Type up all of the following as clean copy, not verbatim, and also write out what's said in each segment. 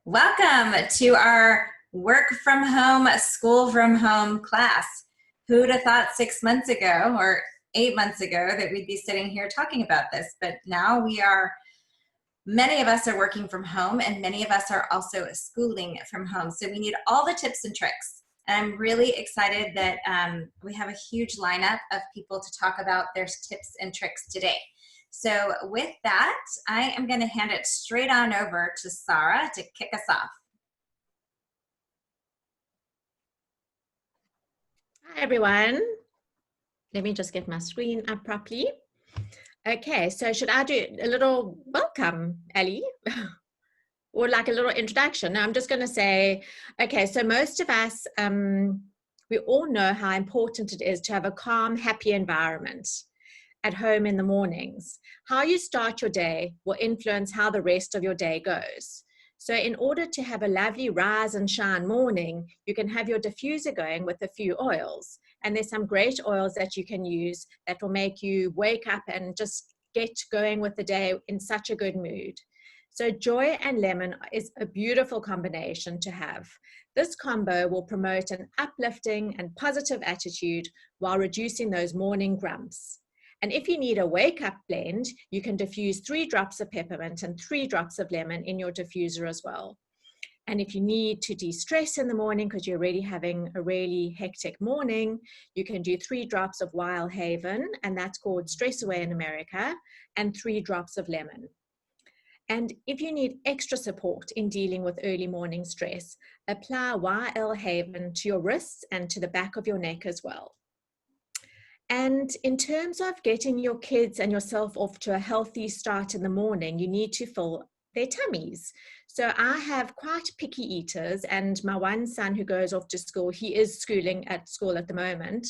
Welcome to our work from home, school from home class. Who'd have thought 6 months ago or 8 months ago that we'd be sitting here talking about this? But now many of us are working from home and many of us are also schooling from home. So we need all the tips and tricks. And I'm really excited that we have a huge lineup of people to talk about their tips and tricks today. So with that, I am going to hand it straight on over to Sarah to kick us off. Hi, everyone. Let me just get my screen up properly. Okay, so should I do a little welcome, Ellie? Or like a little introduction? No, I'm just going to say, okay, so most of us, we all know how important it is to have a calm, happy environment at home in the mornings. How you start your day will influence how the rest of your day goes. So in order to have a lovely rise and shine morning, you can have your diffuser going with a few oils. And there's some great oils that you can use that will make you wake up and just get going with the day in such a good mood. So joy and lemon is a beautiful combination to have. This combo will promote an uplifting and positive attitude while reducing those morning grumps. And if you need a wake-up blend, you can diffuse 3 drops of peppermint and 3 drops of lemon in your diffuser as well. And if you need to de-stress in the morning because you're already having a really hectic morning, you can do 3 drops of Wild Haven, and that's called Stress Away in America, and 3 drops of lemon. And if you need extra support in dealing with early morning stress, apply Wild Haven to your wrists and to the back of your neck as well. And in terms of getting your kids and yourself off to a healthy start in the morning, you need to fill their tummies. So I have quite picky eaters, and my one son who goes off to school, he is schooling at school at the moment.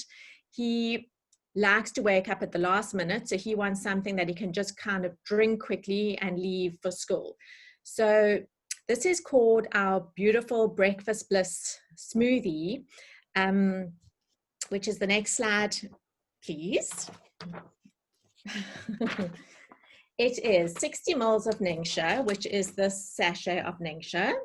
He likes to wake up at the last minute, so he wants something that he can just kind of drink quickly and leave for school. So this is called our beautiful Breakfast Bliss smoothie, which is the next slide, please. It is 60 ml of Ningxia, which is this sachet of Ningxia,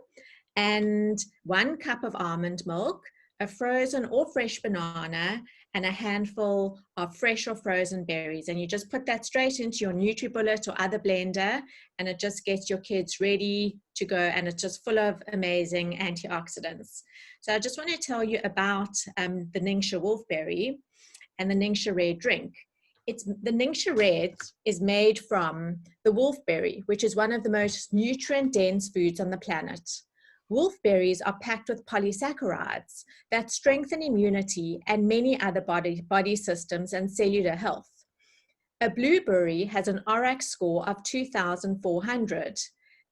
and 1 cup of almond milk, a frozen or fresh banana, and a handful of fresh or frozen berries. And you just put that straight into your NutriBullet or other blender, and it just gets your kids ready to go, and it's just full of amazing antioxidants. So I just want to tell you about the Ningxia Wolfberry and the Ningxia Red drink. The Ningxia Red is made from the wolfberry, which is one of the most nutrient-dense foods on the planet. Wolfberries are packed with polysaccharides that strengthen immunity and many other body systems and cellular health. A blueberry has an ORAC score of 2,400.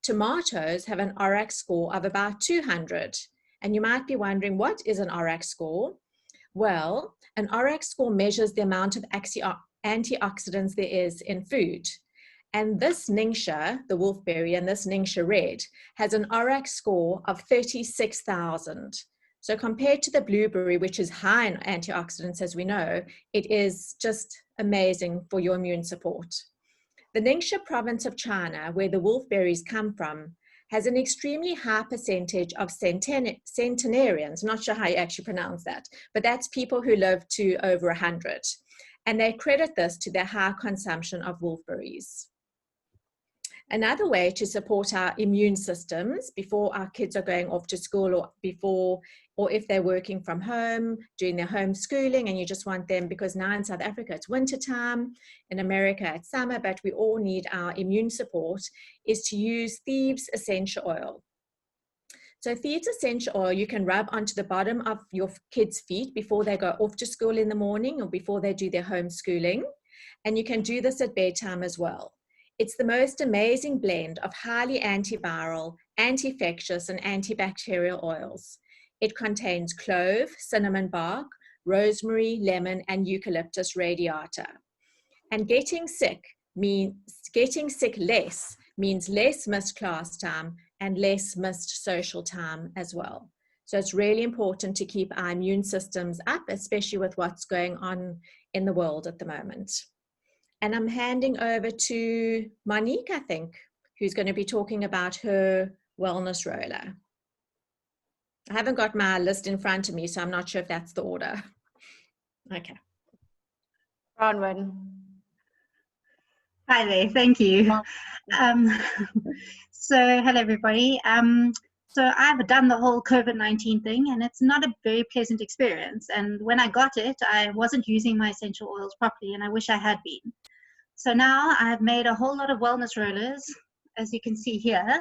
Tomatoes have an ORAC score of about 200. And you might be wondering, what is an ORAC score? Well, an ORAC score measures the amount of antioxidants there is in food. And this Ningxia, the wolfberry, and this Ningxia Red has an ORAC score of 36,000. So compared to the blueberry, which is high in antioxidants, as we know, it is just amazing for your immune support. The Ningxia province of China, where the wolfberries come from, has an extremely high percentage of centenarians. Not sure how you actually pronounce that, but that's people who live to over 100. And they credit this to their high consumption of wolfberries. Another way to support our immune systems before our kids are going off to school, or if they're working from home, doing their homeschooling, and you just want them, because now in South Africa it's winter time, in America it's summer, but we all need our immune support, is to use Thieves Essential Oil. So Thieves Essential Oil you can rub onto the bottom of your kids' feet before they go off to school in the morning or before they do their homeschooling, and you can do this at bedtime as well. It's the most amazing blend of highly antiviral, anti-infectious, and antibacterial oils. It contains clove, cinnamon bark, rosemary, lemon, and eucalyptus radiata. And getting sick less means less missed class time and less missed social time as well. So it's really important to keep our immune systems up, especially with what's going on in the world at the moment. And I'm handing over to Monique, I think, who's going to be talking about her wellness roller. I haven't got my list in front of me, so I'm not sure if that's the order. Okay. Bronwyn. Hi there, thank you. So hello everybody. So I've done the whole COVID-19 thing, and it's not a very pleasant experience. And when I got it, I wasn't using my essential oils properly, and I wish I had been. So now I've made a whole lot of wellness rollers, as you can see here,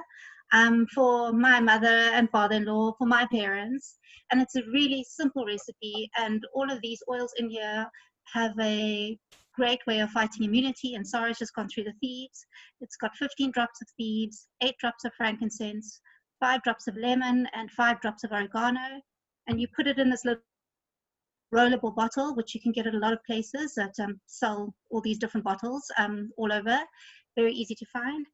for my mother and father-in-law, for my parents. And it's a really simple recipe, and all of these oils in here have a great way of fighting immunity, and Sarah's just gone through the thieves. It's got 15 drops of thieves, 8 drops of frankincense, 5 drops of lemon, and 5 drops of oregano. And you put it in this little rollable bottle, which you can get at a lot of places that sell all these different bottles all over. Very easy to find.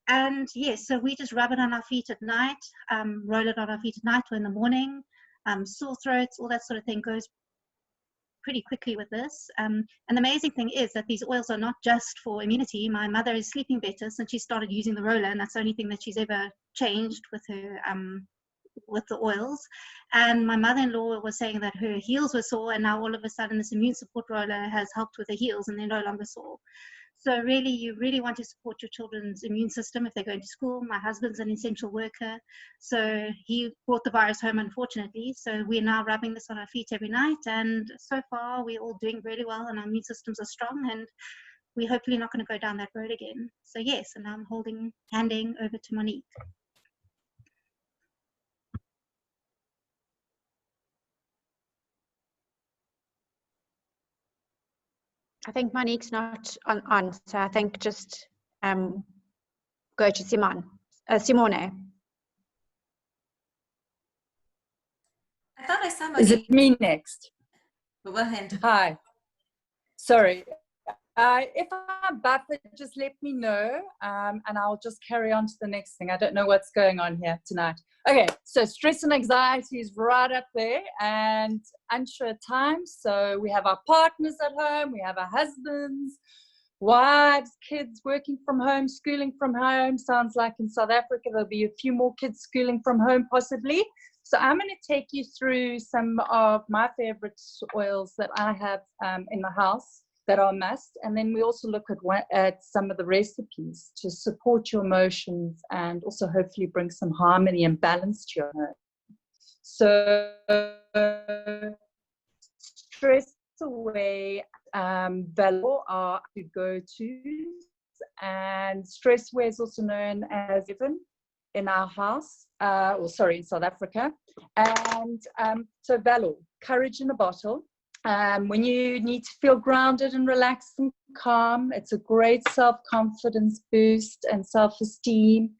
And yes, so we just rub it on our feet at night, roll it on our feet at night or in the morning. Sore throats, all that sort of thing goes pretty quickly with this. And the amazing thing is that these oils are not just for immunity. My mother is sleeping better since she started using the roller, and that's the only thing that she's ever changed with her with the oils. And my mother-in-law was saying that her heels were sore, and now all of a sudden this immune support roller has helped with the heels, and they're no longer sore. So really, you really want to support your children's immune system if they're going to school. My husband's an essential worker, so he brought the virus home, unfortunately. So we're now rubbing this on our feet every night, and so far we're all doing really well, and our immune systems are strong, and we're hopefully not going to go down that road again. So yes, and now I'm handing over to Monique. I think Monique's not on, so I think just go to Simone. I thought I saw Monique. Is it me next? But we'll hand. Hi. Sorry. If I'm buffered, just let me know, and I'll just carry on to the next thing. I don't know what's going on here tonight. Okay, so stress and anxiety is right up there, and unsure times. So we have our partners at home, we have our husbands, wives, kids working from home, schooling from home. Sounds like in South Africa there'll be a few more kids schooling from home possibly. So I'm going to take you through some of my favorite oils that I have in the house that are a must, and then we also look at some of the recipes to support your emotions and also hopefully bring some harmony and balance to your home. So stress away valor are to go-tos, and stressware is also known as even in our house, in South Africa. And so valor, courage in a bottle. When you need to feel grounded and relaxed and calm, it's a great self-confidence boost and self-esteem,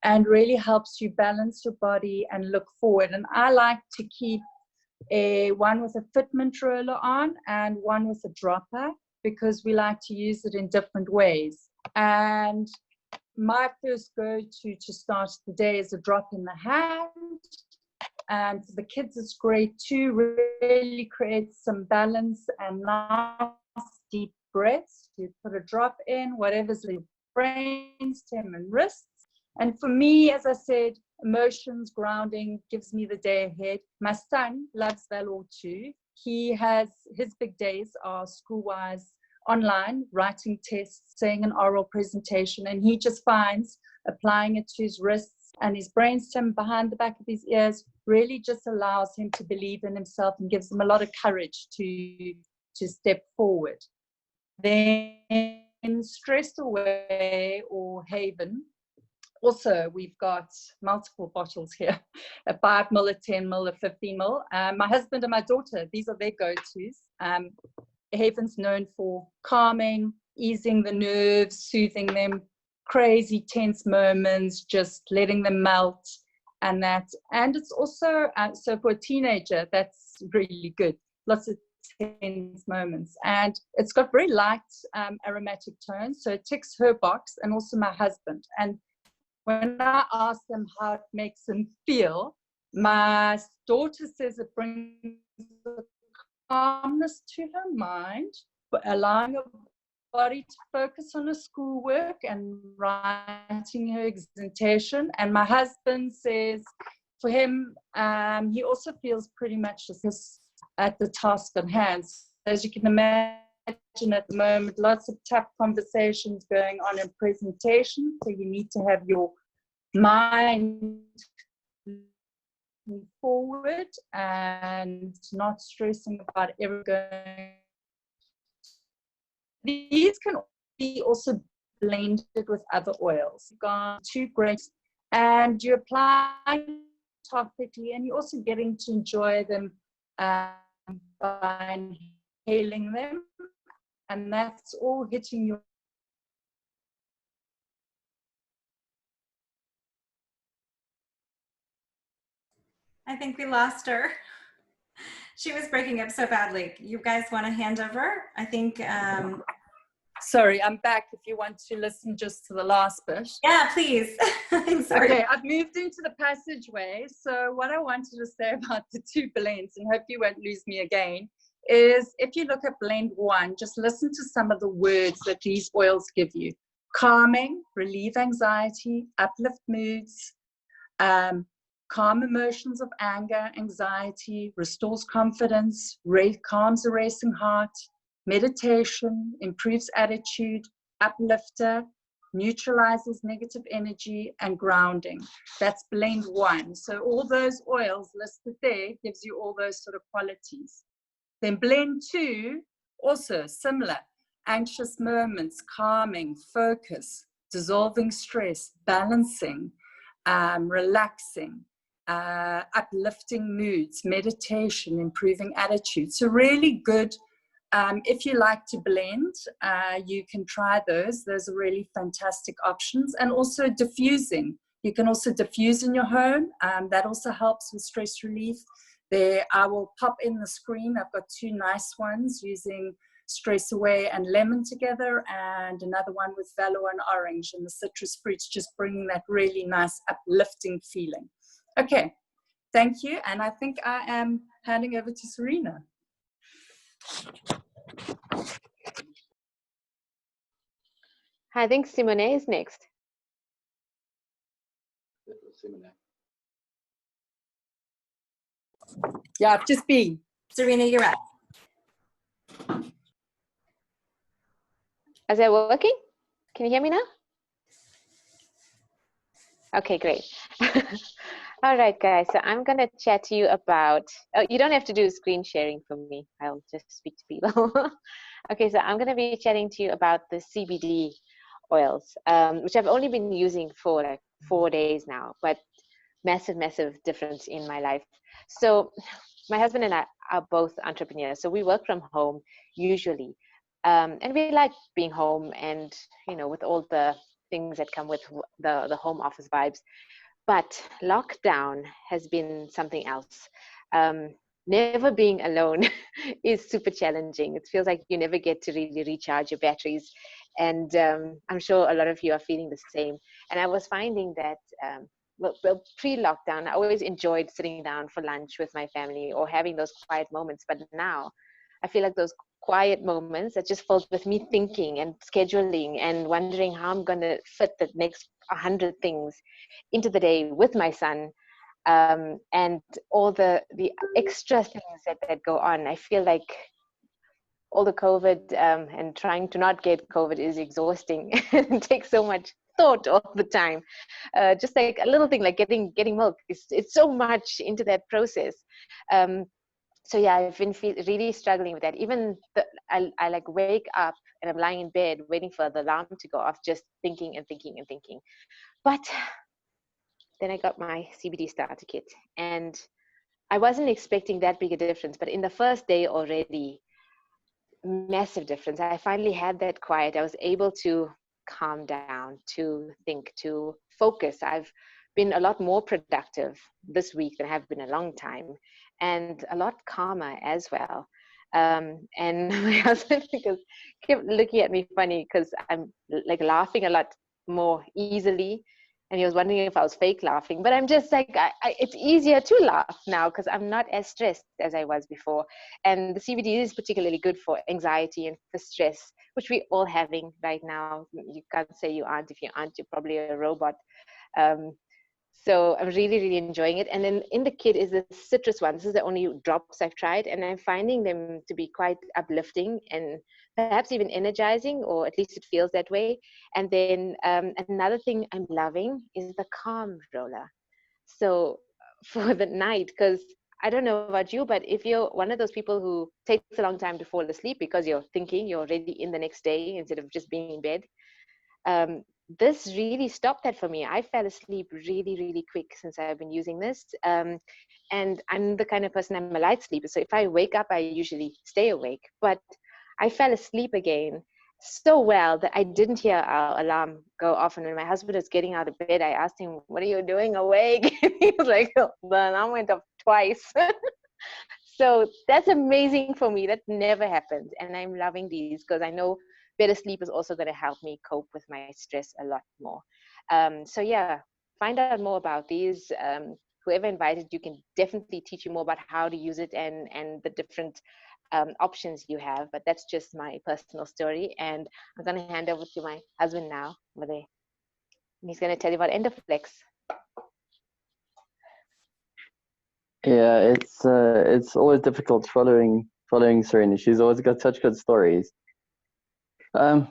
and really helps you balance your body and look forward. And I like to keep one with a fitment roller on and one with a dropper, because we like to use it in different ways. And my first go-to to start the day is a drop in the hand. And for the kids, it's great too. Really creates some balance and nice deep breaths. You put a drop in, whatever's in brain, stem, and wrists. And for me, as I said, emotions, grounding, gives me the day ahead. My son loves Valor too. He has, his big days are school-wise, online, writing tests, saying an oral presentation, and he just finds applying it to his wrists and his brainstem behind the back of his ears really just allows him to believe in himself and gives him a lot of courage to step forward. Then Stress Away or Haven. Also, we've got multiple bottles here, a 5 ml, a 10 ml, a 15 ml. My husband and my daughter, these are their go-tos. Haven's known for calming, easing the nerves, soothing them, crazy tense moments, just letting them melt, and it's also so for a teenager that's really good, lots of tense moments, and it's got very light aromatic tones, so it ticks her box and also my husband. And when I ask them how it makes them feel, my daughter says it brings calmness to her mind, but allowing her body to focus on her schoolwork and writing her presentation. And my husband says for him, he also feels pretty much just at the task at hand. As you can imagine at the moment, lots of tough conversations going on in presentation. So you need to have your mind forward and not stressing about everything. These can be also blended with other oils. You've got 2 grapes and you apply topically, and you're also getting to enjoy them by inhaling them, and that's all hitting your. I think we lost her. She was breaking up so badly. You guys want to hand over? I think. Sorry, I'm back if you want to listen just to the last bit. Yeah, please. I'm sorry. Okay, I've moved into the passageway. So what I wanted to say about the 2 blends, and hope you won't lose me again, is if you look at blend 1, just listen to some of the words that these oils give you. Calming, relieve anxiety, uplift moods, calm emotions of anger, anxiety, restores confidence, calms a racing heart, meditation, improves attitude, uplifter, neutralizes negative energy, and grounding. That's blend 1. So all those oils listed there gives you all those sort of qualities. Then blend 2, also similar, anxious moments, calming, focus, dissolving stress, balancing, relaxing, uplifting moods, meditation, improving attitude. So really good. If you like to blend, you can try those. Those are really fantastic options. And also diffusing. You can also diffuse in your home. That also helps with stress relief. There, I will pop in the screen. I've got 2 nice ones using Stress Away and lemon together, and another one with Valo and orange, and the citrus fruits just bringing that really nice uplifting feeling. Okay, thank you. And I think I am handing over to Serena. I think Simone is next. Yeah, I've just been. Serena, you're up. Is that working? Can you hear me now? Okay, great. All right, guys. So I'm going to chat to you about, oh, you don't have to do screen sharing for me. I'll just speak to people. Okay, so I'm going to be chatting to you about the CBD oils, which I've only been using for like 4 days now, but massive, massive difference in my life. So my husband and I are both entrepreneurs. So we work from home usually. And we like being home and, you know, with all the things that come with the home office vibes. But lockdown has been something else. Never being alone is super challenging. It feels like you never get to really recharge your batteries. And I'm sure a lot of you are feeling the same. And I was finding that well, pre-lockdown, I always enjoyed sitting down for lunch with my family or having those quiet moments. But now I feel like those quiet moments are just filled with me thinking and scheduling and wondering how I'm going to fit the next 100 things into the day with my son, and all the extra things that go on. I feel like all the COVID and trying to not get COVID is exhausting. It takes so much thought all the time. Just like a little thing like getting milk, it's so much into that process. So yeah, I've been really struggling with that. Even I like wake up and I'm lying in bed waiting for the alarm to go off, just thinking and thinking and thinking. But then I got my CBD starter kit, and I wasn't expecting that big a difference. But in the first day already, massive difference. I finally had that quiet. I was able to calm down, to think, to focus. I've been a lot more productive this week than I have been a long time, and a lot calmer as well. And my husband kept looking at me funny because I'm like laughing a lot more easily, and he was wondering if I was fake laughing. But I'm just like, it's easier to laugh now because I'm not as stressed as I was before. And the CBD is particularly good for anxiety and for stress, which we all having right now. You can't say you aren't. If you aren't, you're probably a robot. Um, so I'm really, really enjoying it. And then in the kit is the citrus one. This is the only drops I've tried, and I'm finding them to be quite uplifting and perhaps even energizing, or at least it feels that way. And then another thing I'm loving is the calm roller. So for the night, because I don't know about you, but if you're one of those people who takes a long time to fall asleep because you're thinking you're already in the next day instead of just being in bed, this really stopped that for me. I fell asleep really, really quick since I've been using this. And I'm the kind of person, I'm a light sleeper. So if I wake up, I usually stay awake. But I fell asleep again so well that I didn't hear our alarm go off. And when my husband was getting out of bed, I asked him, "What are you doing awake?" He was like, "Oh, the alarm went off twice." So that's amazing for me. That never happened. And I'm loving these because I know better sleep is also going to help me cope with my stress a lot more. So yeah, find out more about these. Whoever invited you can definitely teach you more about how to use it and the different options you have. But that's just my personal story. And I'm going to hand over to my husband now over there. And he's going to tell you about Endoflex. Yeah, it's always difficult following Serena. She's always got such good stories.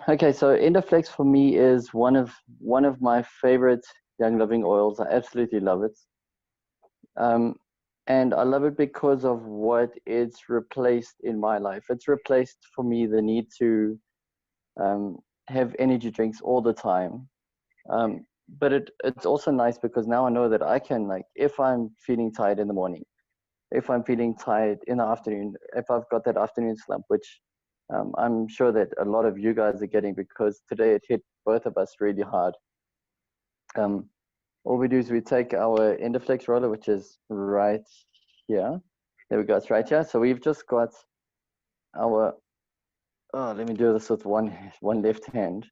Okay, so Endoflex for me is one of my favorite Young Living oils. I absolutely love it. And I love it because of what it's replaced in my life. It's replaced for me the need to have energy drinks all the time. But it's also nice because now I know that I can, like, if I'm feeling tired in the morning, if I'm feeling tired in the afternoon, if I've got that afternoon slump, which I'm sure that a lot of you guys are getting because today it hit both of us really hard. All we do is we take our Endoflex roller, which is right here. There we go, it's right here. So we've just got our, oh, let me do this with one left hand.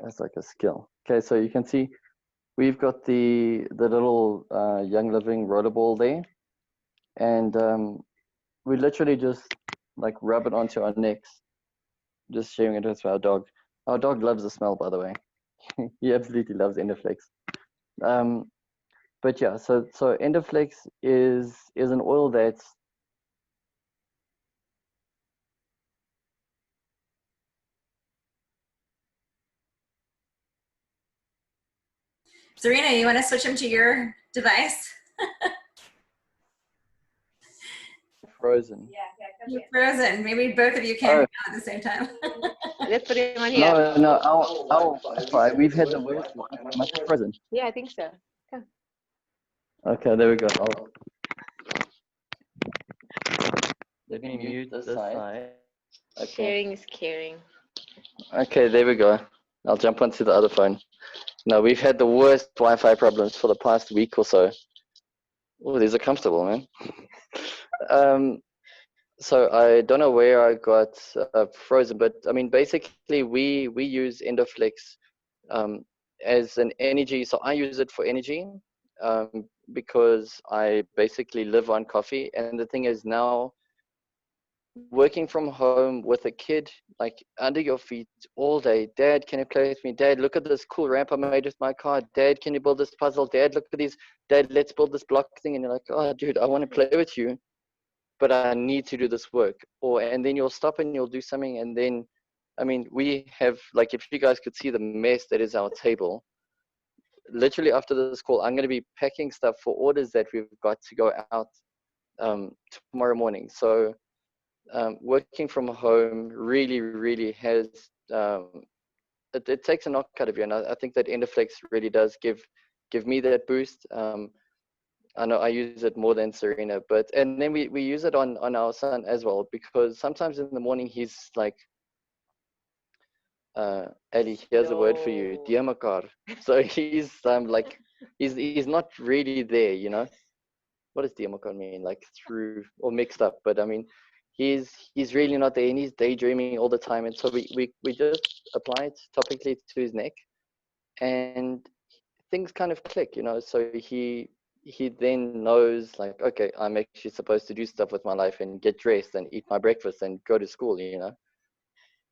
That's like a skill. Okay, so you can see we've got the little Young Living rollerball there. And we literally just like rub it onto our necks, just sharing it with our dog. Our dog loves the smell, by the way. He absolutely loves Endoflex. But yeah, so Endoflex is an oil that's Serena, you want to switch him to your device? frozen. You're frozen. Maybe both of you can't be on at the same time. Let's put him on here. No, our Wi-Fi, we've had the worst Wi-Fi. Must be frozen. Yeah, I think so. Okay, there we go. Let me mute this side. Okay. Sharing is caring. Okay, there we go. I'll jump onto the other phone. No, we've had the worst Wi-Fi problems for the past week or so. Oh, these are comfortable, man. So I don't know where I got frozen, but I mean, basically we use Endoflex as an energy. So I use it for energy because I basically live on coffee. And the thing is now, working from home with a kid like under your feet all day. Dad, can you play with me? Dad, look at this cool ramp I made with my car. Dad, can you build this puzzle? Dad, look at these. Dad, let's build this block thing. And you're like, oh, dude, I want to play with you, but I need to do this work. And then you'll stop and you'll do something. And then, I mean, we have, like, if you guys could see the mess that is our table, literally after this call, I'm going to be packing stuff for orders that we've got to go out tomorrow morning. So working from home really has, it takes a knock out of you. And I think that Endoflex really does give me that boost. I know I use it more than Serena, and then we use it on our son as well, because sometimes in the morning he's like, Ali, here's a word for you, Diamakar. So he's like, he's not really there, you know. What does Diamakar mean? Like through or mixed up, but I mean, he's really not there, and he's daydreaming all the time. And so we just apply it topically to his neck, and things kind of click, you know. So he then knows, like, okay, I'm actually supposed to do stuff with my life and get dressed and eat my breakfast and go to school, you know.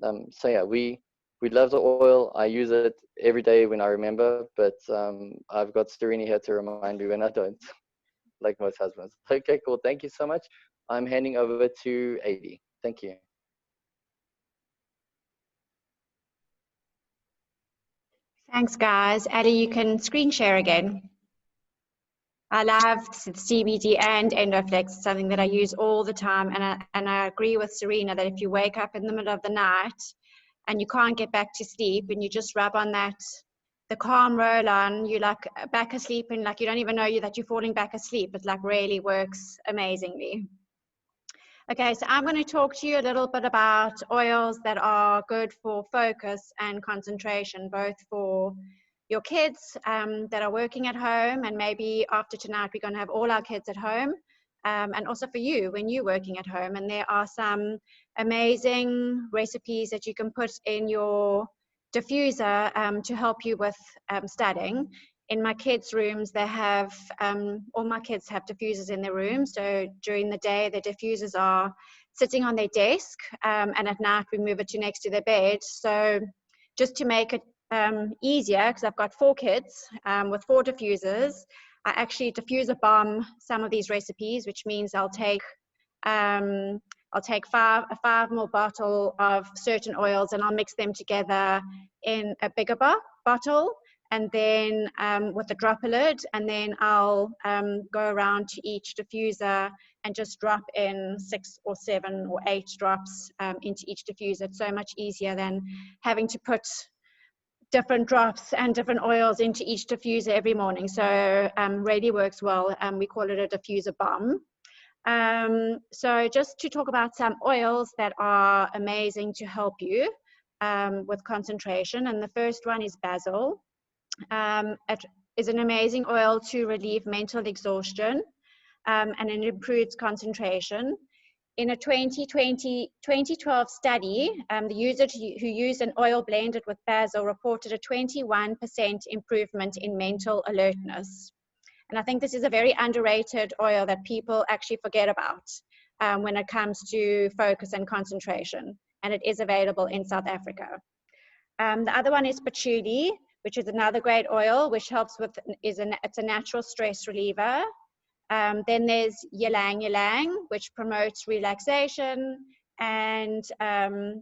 So yeah, we love the oil. I use it every day when I remember, but I've got Serena here to remind me when I don't, like most husbands. Okay, cool. Thank you so much. I'm handing over to Adi. Thank you. Thanks, guys. Addie, you can screen share again. I love CBD and Endoflex, something that I use all the time. And I agree with Serena that if you wake up in the middle of the night and you can't get back to sleep and you just rub on the calm roll on, you like back asleep and like you don't even know that you're falling back asleep. It like really works amazingly. Okay, so I'm going to talk to you a little bit about oils that are good for focus and concentration, both for your kids that are working at home, and maybe after tonight we're going to have all our kids at home, and also for you when you're working at home. And there are some amazing recipes that you can put in your diffuser to help you with studying. In my kids' rooms, they have, all my kids have diffusers in their room. So during the day, the diffusers are sitting on their desk, and at night we move it to next to their bed. So just to make it easier, because I've got 4 kids with 4 diffusers, I actually diffuser bomb some of these recipes, which means I'll take 5 ml bottle of certain oils and I'll mix them together in a bigger bottle, and then with a dropper lid, and then I'll go around to each diffuser and just drop in 6 or 7 or 8 drops into each diffuser. It's so much easier than having to put different drops and different oils into each diffuser every morning. So really works well. We call it a diffuser bomb. So just to talk about some oils that are amazing to help you with concentration. And the first one is basil. It is an amazing oil to relieve mental exhaustion, and it improves concentration. In a 2012 study, the user who used an oil blended with basil reported a 21% improvement in mental alertness. And I think this is a very underrated oil that people actually forget about when it comes to focus and concentration. And it is available in South Africa. The other one is patchouli, which is another great oil, which helps with, it's a natural stress reliever. Then there's ylang ylang, which promotes relaxation. And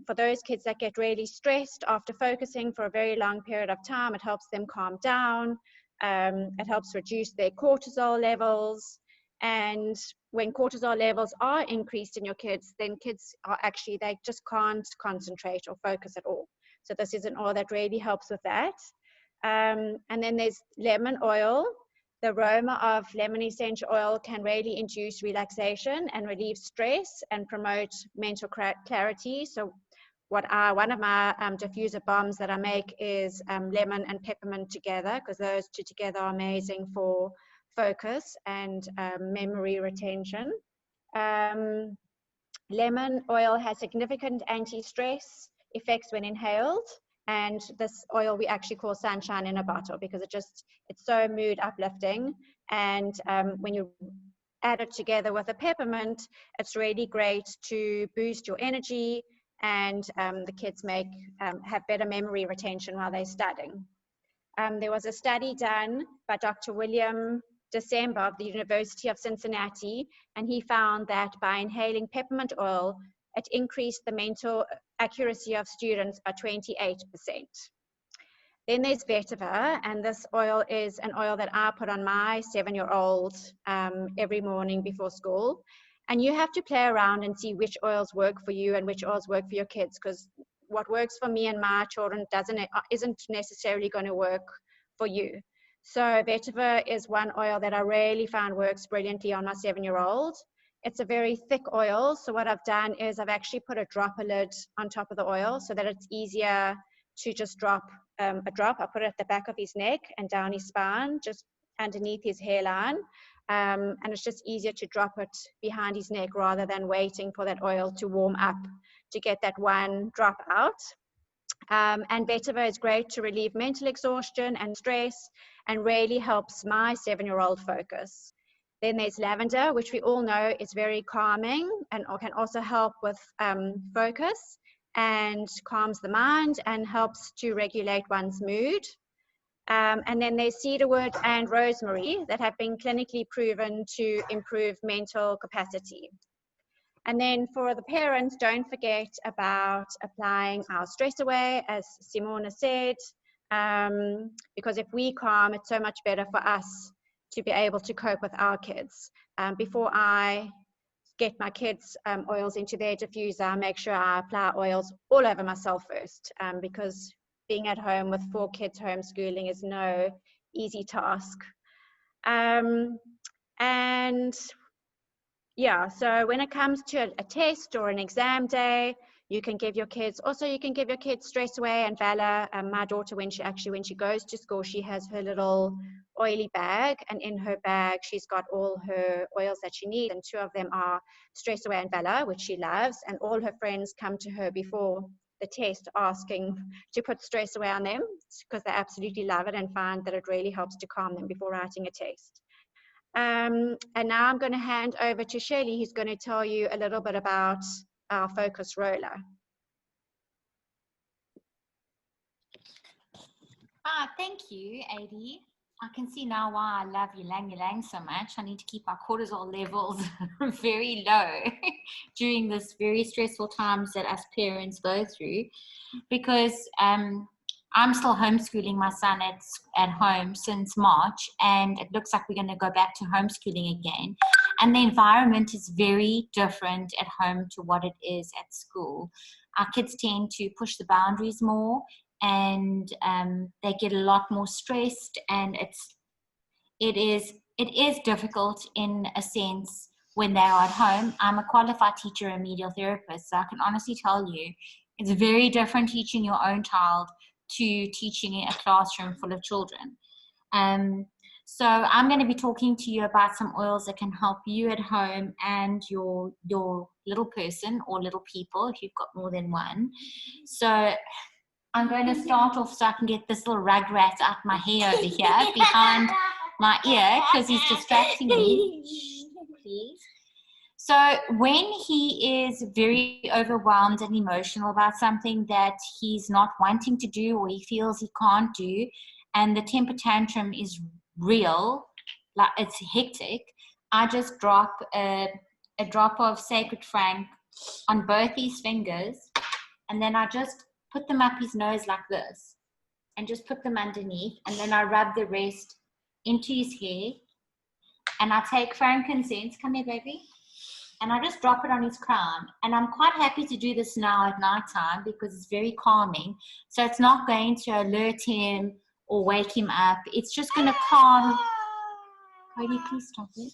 for those kids that get really stressed after focusing for a very long period of time, it helps them calm down. It helps reduce their cortisol levels. And when cortisol levels are increased in your kids, then kids are actually, they just can't concentrate or focus at all. So this is an oil that really helps with that. And then there's lemon oil. The aroma of lemon essential oil can really induce relaxation and relieve stress and promote mental clarity. So one of my diffuser bombs that I make is lemon and peppermint together, because those two together are amazing for focus and memory retention. Lemon oil has significant anti-stress effects when inhaled. And this oil we actually call sunshine in a bottle, because it's so mood uplifting. And when you add it together with a peppermint, it's really great to boost your energy, and the kids have better memory retention while they're studying. There was a study done by Dr. William December of the University of Cincinnati, and he found that by inhaling peppermint oil, it increased the mental accuracy of students by 28%. Then there's vetiver, and this oil is an oil that I put on my 7-year-old every morning before school. And you have to play around and see which oils work for you and which oils work for your kids, because what works for me and my children isn't necessarily going to work for you. So vetiver is one oil that I really found works brilliantly on my 7-year-old. It's a very thick oil, so what I've done is I've actually put a dropper lid on top of the oil so that it's easier to just drop a drop. I put it at the back of his neck and down his spine, just underneath his hairline, and it's just easier to drop it behind his neck rather than waiting for that oil to warm up to get that one drop out. And vetiver is great to relieve mental exhaustion and stress, and really helps my 7-year-old focus. Then there's lavender, which we all know is very calming and can also help with focus. and calms the mind and helps to regulate one's mood. And then there's cedarwood and rosemary that have been clinically proven to improve mental capacity. And then for the parents, don't forget about applying our stress away, as Simona said, because if we calm, it's so much better for us to be able to cope with our kids. Before I get my kids' oils into their diffuser, I make sure I apply oils all over myself first, because being at home with 4 kids homeschooling is no easy task. And yeah, so when it comes to a test or an exam day, you can give your kids, also you can give your kids Stress Away and Valor. My daughter, when she goes to school, she has her little oily bag, and in her bag, she's got all her oils that she needs, and 2 of them are Stress Away and Valor, which she loves, and all her friends come to her before the test asking to put Stress Away on them, because they absolutely love it and find that it really helps to calm them before writing a test. And now I'm going to hand over to Shirley, who's going to tell you a little bit about our focus roller. Thank you, Adi. I can see now why I love ylang so much. I need to keep our cortisol levels very low during this very stressful times that us parents go through, because I'm still homeschooling my son at home since March, and it looks like we're going to go back to homeschooling again. And the environment is very different at home to what it is at school. Our kids tend to push the boundaries more, and they get a lot more stressed, and it is difficult in a sense when they are at home. I'm a qualified teacher and remedial therapist, so I can honestly tell you it's very different teaching your own child to teaching in a classroom full of children. So I'm going to be talking to you about some oils that can help you at home and your little person or little people if you've got more than one. So I'm going to start off so I can get this little rug rat out my hair over here behind my ear, because he's distracting me. Please. So when he is very overwhelmed and emotional about something that he's not wanting to do or he feels he can't do, and the temper tantrum is real, like it's hectic, I just drop a drop of Sacred Frank on both his fingers, and then I just put them up his nose like this and just put them underneath, and then I rub the rest into his hair, and I take frankincense, come here baby, and I just drop it on his crown. And I'm quite happy to do this now at night time because it's very calming. So it's not going to alert him or wake him up. It's just going to calm. Cody, please stop it.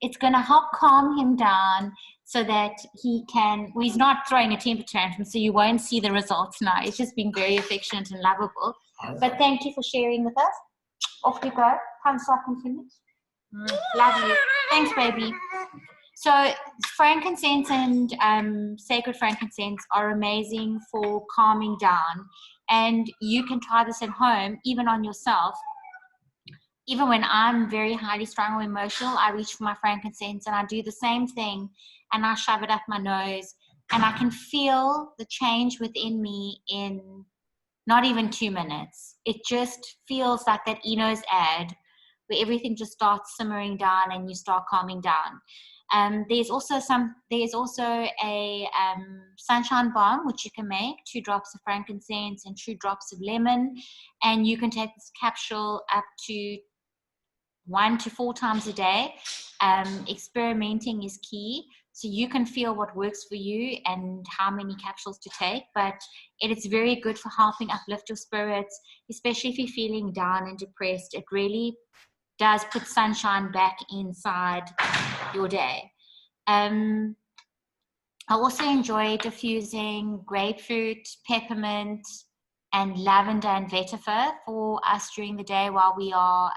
It's going to help calm him down so that he can, well, he's not throwing a temper tantrum, so you won't see the results now. It's just been very affectionate and lovable. But thank you for sharing with us. Off you go. Come so I can finish. Lovely. Thanks, baby. So frankincense and sacred frankincense are amazing for calming down. And you can try this at home, even on yourself. Even when I'm very highly strung or emotional, I reach for my frankincense and I do the same thing, and I shove it up my nose, and I can feel the change within me in not even 2 minutes. It just feels like that Eno's ad where everything just starts simmering down and you start calming down. There's also a sunshine balm which you can make, 2 drops of frankincense and 2 drops of lemon, and you can take this capsule up to 1 to 4 times a day. Experimenting is key, so you can feel what works for you and how many capsules to take, but it is very good for helping uplift your spirits, especially if you're feeling down and depressed. It really does put sunshine back inside your day. I also enjoy diffusing grapefruit, peppermint, and lavender and vetiver for us during the day while we are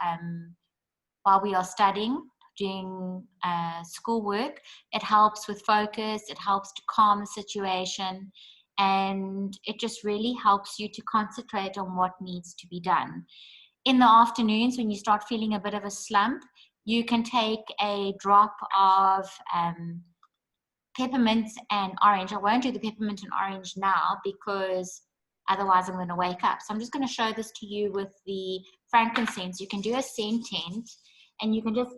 studying, doing schoolwork. It helps with focus, it helps to calm the situation, and it just really helps you to concentrate on what needs to be done. In the afternoons, when you start feeling a bit of a slump, you can take a drop of peppermint and orange. I won't do the peppermint and orange now because otherwise I'm going to wake up. So I'm just going to show this to you with the frankincense. You can do a scent tent, and you can just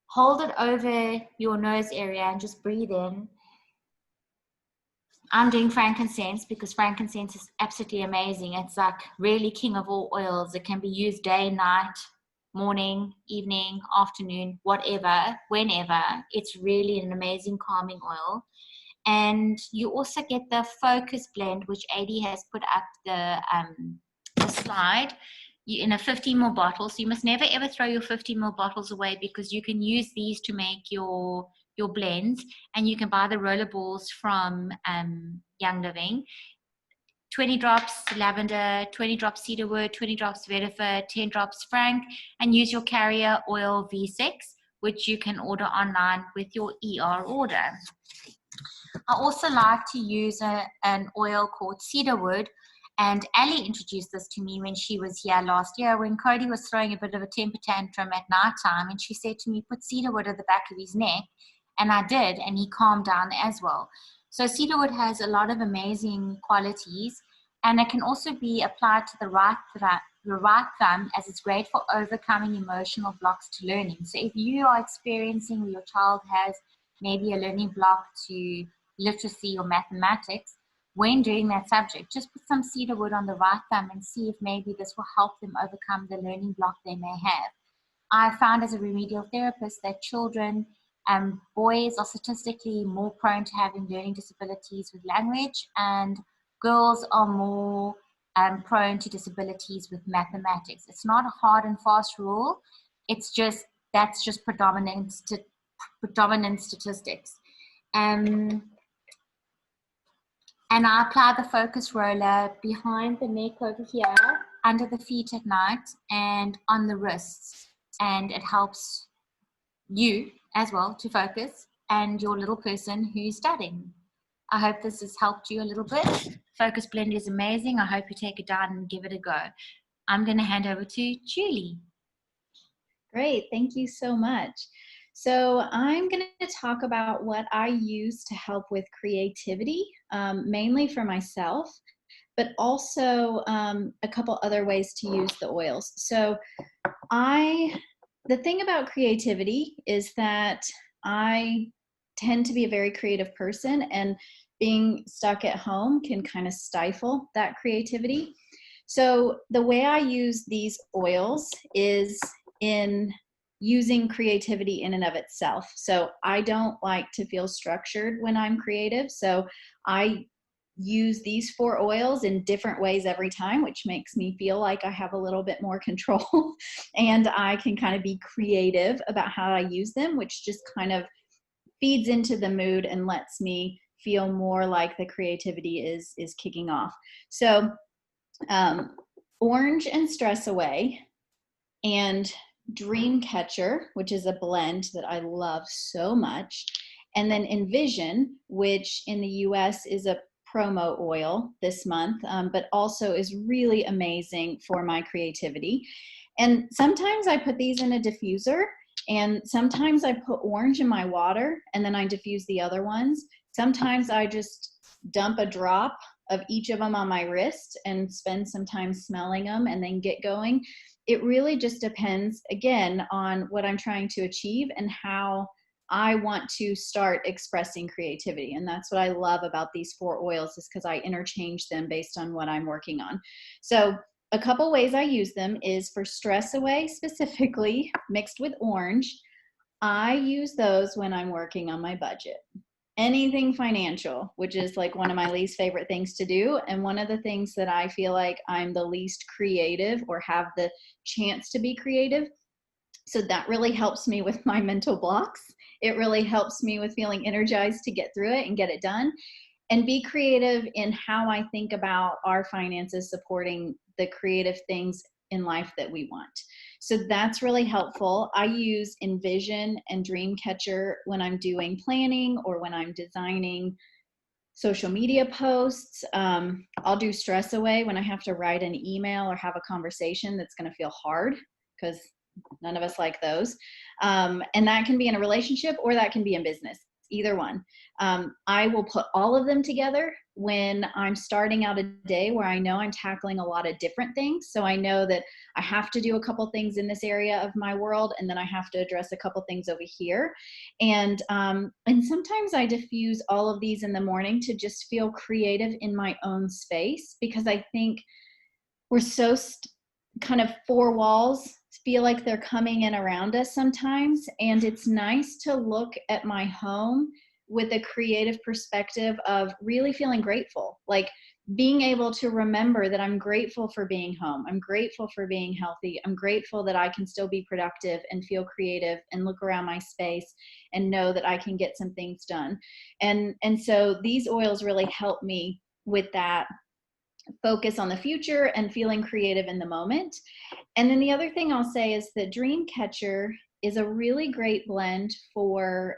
hold it over your nose area and just breathe in. I'm doing frankincense because frankincense is absolutely amazing. It's like really king of all oils. It can be used day, night, morning, evening, afternoon, whatever, whenever. It's really an amazing calming oil. And you also get the focus blend, which AD has put up the slide, in a 50 ml bottle. So you must never ever throw your 50 ml bottles away, because you can use these to make your blends, and you can buy the roller balls from Young Living. 20 drops lavender, 20 drops cedarwood, 20 drops vetiver, 10 drops frank, and use your carrier oil V6, which you can order online with your ER order. I also like to use an oil called cedarwood, and Ali introduced this to me when she was here last year, when Cody was throwing a bit of a temper tantrum at night time, and she said to me, put cedarwood at the back of his neck, and I did, and he calmed down as well. So cedarwood has a lot of amazing qualities, and it can also be applied to the right thumb, as it's great for overcoming emotional blocks to learning. So if you are experiencing, or your child has maybe a learning block to literacy or mathematics, when doing that subject, just put some cedarwood on the right thumb and see if maybe this will help them overcome the learning block they may have. I found as a remedial therapist that children, boys are statistically more prone to having learning disabilities with language, and girls are more prone to disabilities with mathematics. It's not a hard and fast rule. It's just, that's just predominant statistics. And I apply the focus roller behind the neck over here, under the feet at night, and on the wrists. And it helps you as well to focus, and your little person who's studying. I hope this has helped you a little bit. Focus Blend is amazing. I hope you take it down and give it a go. I'm going to hand over to Julie. Great, thank you so much. So I'm going to talk about what I use to help with creativity, mainly for myself, but also a couple other ways to use the oils. So the thing about creativity is that I tend to be a very creative person, and being stuck at home can kind of stifle that creativity. So the way I use these oils is in using creativity in and of itself. So I don't like to feel structured when I'm creative. So I use these 4 oils in different ways every time, which makes me feel like I have a little bit more control and I can kind of be creative about how I use them, which just kind of feeds into the mood and lets me feel more like the creativity is kicking off. So Orange and Stress Away and Dream Catcher, which is a blend that I love so much, and then Envision, which in the US is a promo oil this month, but also is really amazing for my creativity. And sometimes I put these in a diffuser, and sometimes I put orange in my water and then I diffuse the other ones. Sometimes I just dump a drop of each of them on my wrist and spend some time smelling them and then get going. It really just depends, again, on what I'm trying to achieve and how I want to start expressing creativity. And that's what I love about these 4 oils, is because I interchange them based on what I'm working on. So a couple ways I use them is for Stress Away specifically, mixed with orange. I use those when I'm working on my budget. Anything financial, which is like one of my least favorite things to do. And one of the things that I feel like I'm the least creative, or have the chance to be creative. So that really helps me with my mental blocks. It really helps me with feeling energized to get through it and get it done, and be creative in how I think about our finances supporting the creative things in life that we want. So that's really helpful. I use Envision and Dreamcatcher when I'm doing planning or when I'm designing social media posts. I'll do Stress Away when I have to write an email or have a conversation that's going to feel hard, because none of us like those. And that can be in a relationship, or that can be in business. either one. I will put all of them together when I'm starting out a day where I know I'm tackling a lot of different things. So I know that I have to do a couple things in this area of my world, and then I have to address a couple things over here. And sometimes I diffuse all of these in the morning to just feel creative in my own space, because I think we're so kind of four walls, feel like they're coming in around us sometimes. And it's nice to look at my home with a creative perspective of really feeling grateful, like being able to remember that I'm grateful for being home. I'm grateful for being healthy. I'm grateful that I can still be productive and feel creative and look around my space and know that I can get some things done. And so these oils really help me with that focus on the future and feeling creative in the moment. And then the other thing I'll say is that Dreamcatcher is a really great blend for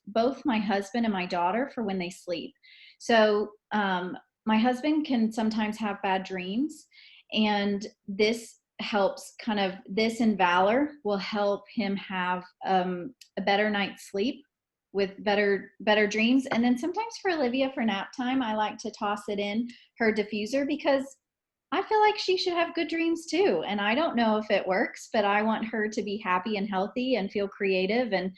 both my husband and my daughter for when they sleep. So my husband can sometimes have bad dreams, and this helps kind of, this and Valor will help him have a better night's sleep with better dreams. And then sometimes for Olivia, for nap time, I like to toss it in her diffuser, because I feel like she should have good dreams too. And I don't know if it works, but I want her to be happy and healthy and feel creative. And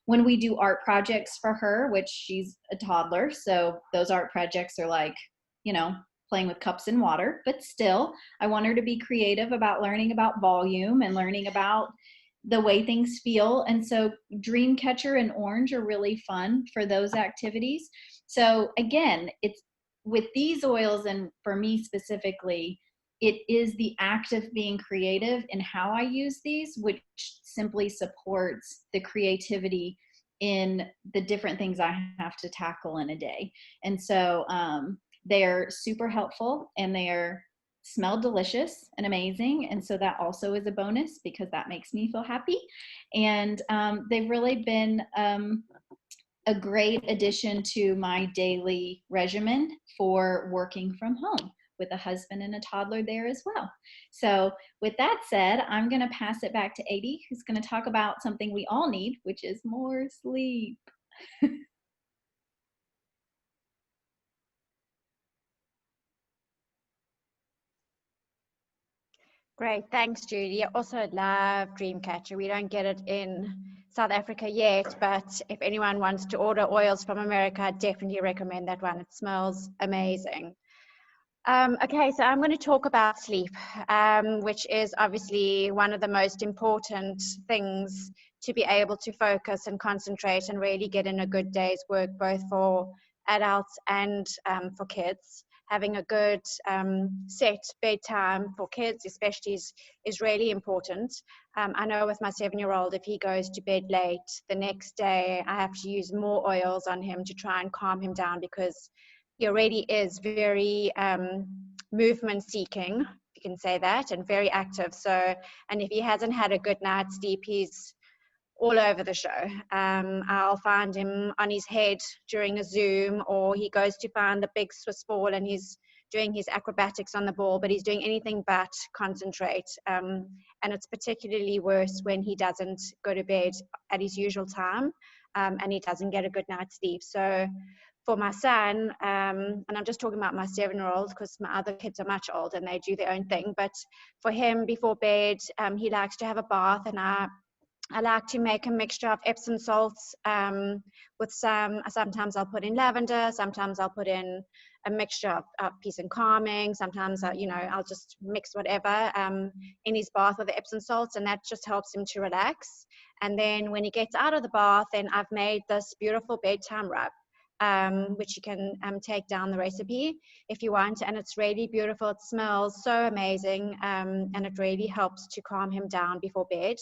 when we do art projects for her, which she's a toddler, so those art projects are like, you know, playing with cups and water, but still, I want her to be creative about learning about volume and learning about the way things feel. And so Dreamcatcher and Orange are really fun for those activities. So again, it's with these oils, and for me specifically, it is the act of being creative in how I use these, which simply supports the creativity in the different things I have to tackle in a day. And so they're super helpful, and they smell delicious and amazing. And so that also is a bonus, because that makes me feel happy. And they've really been a great addition to my daily regimen for working from home with a husband and a toddler there as well. So with that said, I'm going to pass it back to Adi, who's going to talk about something we all need, which is more sleep. Great, thanks, Judy. I also love Dreamcatcher. We don't get it in South Africa yet, but if anyone wants to order oils from America, I definitely recommend that one. It smells amazing. Okay, so I'm going to talk about sleep, which is obviously one of the most important things to be able to focus and concentrate and really get in a good day's work, both for adults and for kids. Having a good set bedtime for kids especially is really important. I know with my 7-year-old, if he goes to bed late, the next day I have to use more oils on him to try and calm him down, because he already is very movement seeking, you can say that, and very active. So, and if he hasn't had a good night's sleep, he's all over the show. I'll find him on his head during a Zoom, or he goes to find the big Swiss ball and he's doing his acrobatics on the ball, but he's doing anything but concentrate. And it's particularly worse when he doesn't go to bed at his usual time, and he doesn't get a good night's sleep. So for my son, and I'm just talking about my 7-year-old, because my other kids are much older and they do their own thing, but for him before bed, he likes to have a bath, and I like to make a mixture of Epsom salts with sometimes I'll put in lavender, sometimes I'll put in a mixture of peace and calming, sometimes I'll just mix whatever in his bath with the Epsom salts, and that just helps him to relax. And then when he gets out of the bath, then I've made this beautiful bedtime rub, which you can take down the recipe if you want, and it's really beautiful. It smells so amazing, and it really helps to calm him down before bed.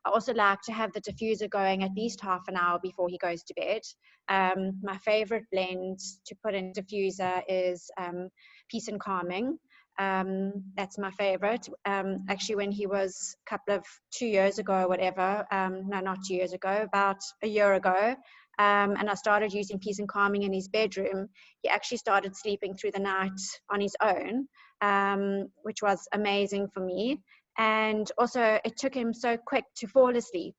I also like to have the diffuser going at least half an hour before he goes to bed. My favorite blend to put in diffuser is peace and calming. That's my favorite. Actually, when he was 2 years ago or whatever, no, not 2 years ago, about a year ago, and I started using peace and calming in his bedroom, he actually started sleeping through the night on his own, which was amazing for me. And also it took him so quick to fall asleep.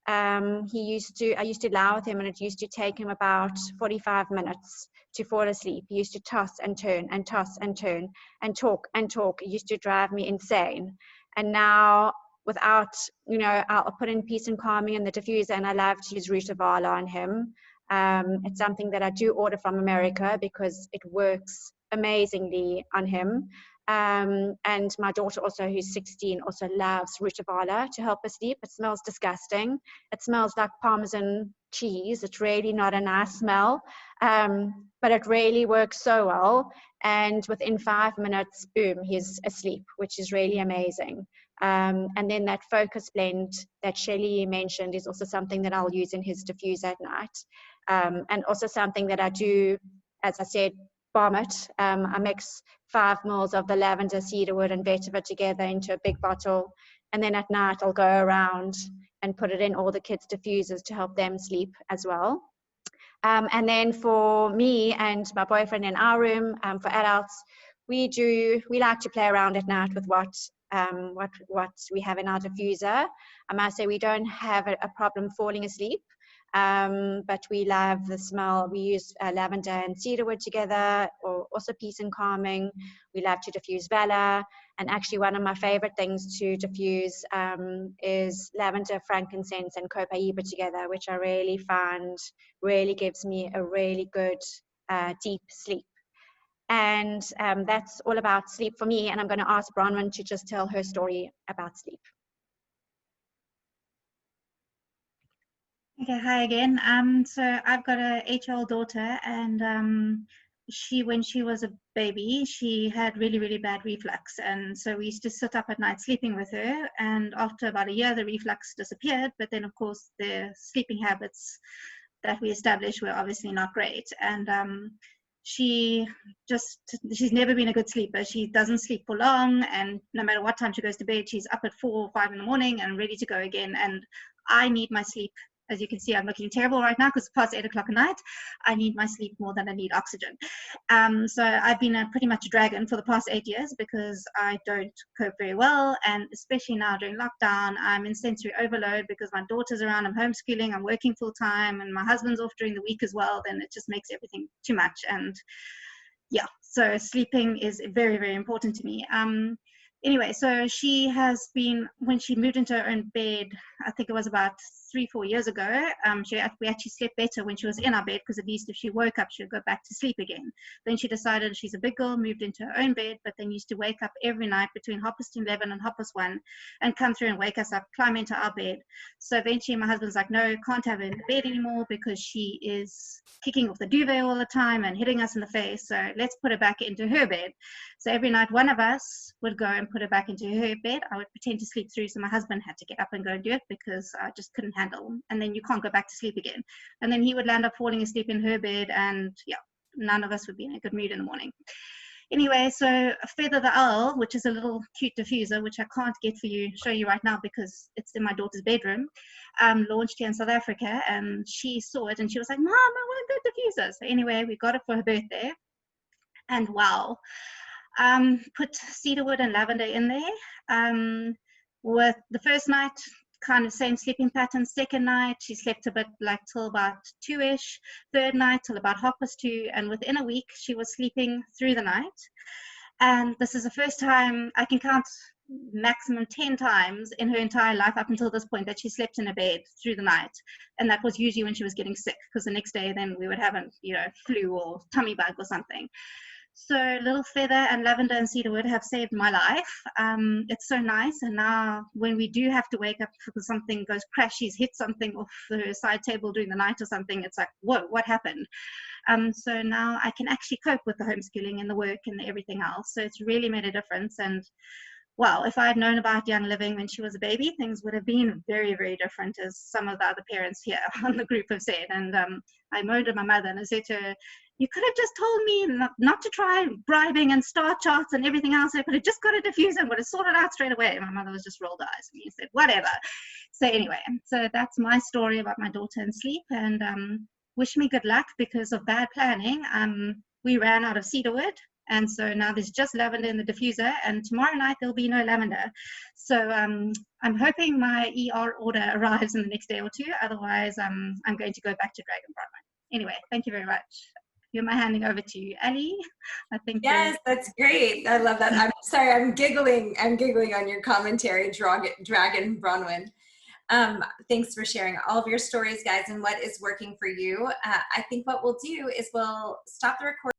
I used to lie with him, and it used to take him about 45 minutes to fall asleep. He used to toss and turn and toss and turn and talk and talk. It used to drive me insane. And now, without, I'll put in peace and calming in the diffuser, and I love to use Rutavala on him. It's something that I do order from America because it works amazingly on him. And my daughter also, who's 16, also loves Rutavala to help her sleep. It smells disgusting. It smells like Parmesan cheese. It's really not a nice smell, but it really works so well. And within 5 minutes, boom, he's asleep, which is really amazing. And then that focus blend that Shelley mentioned is also something that I'll use in his diffuser at night. And also something that I do, as I said, bomb it. I mix 5 ml of the lavender, cedarwood, and vetiver together into a big bottle. And then at night, I'll go around and put it in all the kids' diffusers to help them sleep as well. And then for me and my boyfriend in our room, for adults, we like to play around at night with what we have in our diffuser. I must say we don't have a problem falling asleep. But we love the smell. We use lavender and cedarwood together, or also peace and calming. We love to diffuse Vala, and actually one of my favorite things to diffuse is lavender, frankincense, and copaiba together, which I really find really gives me a really good deep sleep. And that's all about sleep for me, and I'm going to ask Bronwyn to just tell her story about sleep. Okay, hi again. So I've got a 8-year-old daughter, and when she was a baby, she had really, really bad reflux, and so we used to sit up at night sleeping with her. And after about a year, the reflux disappeared. But then, of course, the sleeping habits that we established were obviously not great. And she's never been a good sleeper. She doesn't sleep for long, and no matter what time she goes to bed, she's up at 4 or 5 in the morning and ready to go again. And I need my sleep. As you can see, I'm looking terrible right now because it's past 8 o'clock at night. I need my sleep more than I need oxygen. So I've been pretty much a dragon for the past 8 years because I don't cope very well. And especially now during lockdown, I'm in sensory overload because my daughter's around, I'm homeschooling, I'm working full time, and my husband's off during the week as well. Then it just makes everything too much. And yeah, so sleeping is very, very important to me. Anyway, so she has been, when she moved into her own bed, I think it was about 3-4 years ago, we actually slept better when she was in our bed, because at least if she woke up, she would go back to sleep again. Then she decided she's a big girl, moved into her own bed, but then used to wake up every night between 11:30 and 1:30 and come through and wake us up, climb into our bed. So eventually my husband's like, no, can't have her in the bed anymore because she is kicking off the duvet all the time and hitting us in the face. So let's put her back into her bed. So every night one of us would go and put her back into her bed. I would pretend to sleep through, so my husband had to get up and go and do it because I just couldn't handle. And then you can't go back to sleep again. And then he would land up falling asleep in her bed, and yeah, none of us would be in a good mood in the morning. Anyway, so Feather the Owl, which is a little cute diffuser, which I can't show you right now because it's in my daughter's bedroom, launched here in South Africa, and she saw it and she was like, Mom, I want a good diffuser. So anyway, we got it for her birthday, and wow. Put cedarwood and lavender in there. With the first night, kind of same sleeping pattern. Second night, she slept a bit like till about 2-ish. Third night till about 2:30, and within a week, she was sleeping through the night. And this is the first time I can count maximum 10 times in her entire life up until this point that she slept in a bed through the night. And that was usually when she was getting sick, because the next day then we would have a flu or tummy bug or something. So little Feather and lavender and cedarwood have saved my life. It's so nice. And now when we do have to wake up because something goes crash, she's hit something off her side table during the night or something, it's like, whoa, what happened? So now I can actually cope with the homeschooling and the work and everything else. So it's really made a difference. And well, if I had known about Young Living when she was a baby, things would have been very, very different, as some of the other parents here on the group have said. And I moaned at my mother and I said to her, you could have just told me not to try bribing and star charts and everything else. I could have just got a diffuser and would have sorted out straight away. And my mother was just rolled eyes at me and said, whatever. So anyway, so that's my story about my daughter and sleep. And wish me good luck, because of bad planning. We ran out of cedarwood And so now there's just lavender in the diffuser, and tomorrow night there'll be no lavender. So I'm hoping my ER order arrives in the next day or two. Otherwise, I'm going to go back to Dragon Brahman. Anyway, thank you very much. Who am I handing over to? Ali? I think. Yes, that's great. I love that. I'm sorry, I'm giggling on your commentary, Dragon Bronwyn. Thanks for sharing all of your stories, guys, and what is working for you. I think what we'll do is we'll stop the recording.